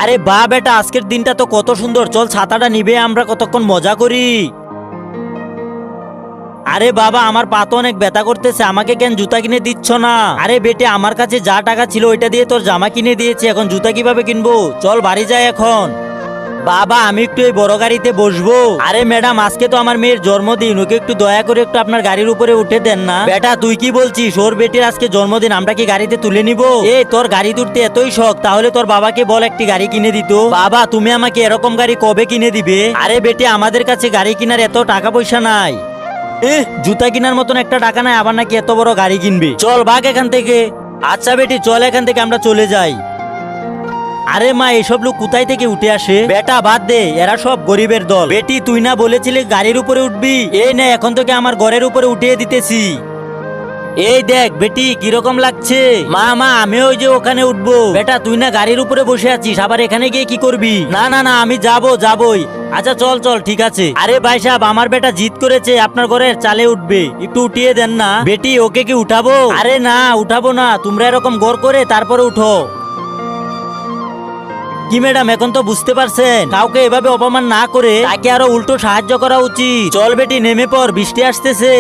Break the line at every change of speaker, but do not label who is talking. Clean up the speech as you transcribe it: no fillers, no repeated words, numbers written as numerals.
আরে বা বেটা, আজকের দিনটা তো কত সুন্দর, চল ছাতাটা নিবে আমরা কতক্ষণ মজা করি। আরে বাবা, আমার পা তো অনেক ব্যথা করতেছে, আমাকে কেন জুতা কিনে দিচ্ছ না? আরে বেটে, আমার কাছে যা টাকা ছিল ওইটা দিয়ে তোর জামা কিনে দিয়েছি, এখন জুতা কিভাবে কিনবো? চল বাড়ি যাই এখন। বাবা, আমি একটু এই বড় গাড়িতে বসবো। আরে ম্যাডাম, আজকে তো আমার মেয়ের জন্মদিন, ওকে একটু দয়া করে একটু আপনার গাড়ির উপরে উঠে দেন না। বেটা তুই কি বলছিস? ওর বেটির আজকে জন্মদিন, আমরা কি গাড়িতে তুলে নিব? এই তোর গাড়ি তুলতে এতই শখ, তাহলে তোর বাবাকে বল একটি গাড়ি কিনে দিত। বাবা, তুমি আমাকে এরকম গাড়ি কবে কিনে দিবে? আরে বেটে, আমাদের কাছে গাড়ি কেনার এত টাকা পয়সা নাই। জুতা কেনার মতন একটা টাকা নাই, আবার নাকি এত বড় গাড়ি কিনবে? চল ভাগ এখান থেকে। আচ্ছা বেটি, চল এখান থেকে আমরা চলে যাই। আরে মা, এসব লোক কোথায় থেকে উঠে আসে? বেটা বাদ দে, এরা সব গরিবের দল। বেটি, তুই না বলেছিলি গাড়ির উপরে উঠবি? এই নে, এখন তোকে আমার ঘরের উপরে উঠিয়ে দিতেছি। এই দেখ বেটি, কিরকম লাগছে? মা মা, আমি ওই যে ওখানে উঠবো। বেটা তুই না গাড়ির উপরে বসে আছিস, আবার এখানে গিয়ে কি করবি? না না না, আমি যাবই। আচ্ছা চল চল, ঠিক আছে। আরে ভাই সাহেব, আমার বেটা জিদ করেছে আপনার ঘরের চালে উঠবে, একটু উঠিয়ে দেন না। বেটি, ওকে কি উঠাবো? আরে না, উঠাবো না, তোমরা এরকম গড় করে তারপরে উঠো। কি ম্যাডাম, এখন তো বুঝতে পারছেন, কাউকে এভাবে অপমান না করে তাকে আরো উল্টো সাহায্য করা উচিত। চল বেটি, নেমে পড়, বৃষ্টি আসতেছে।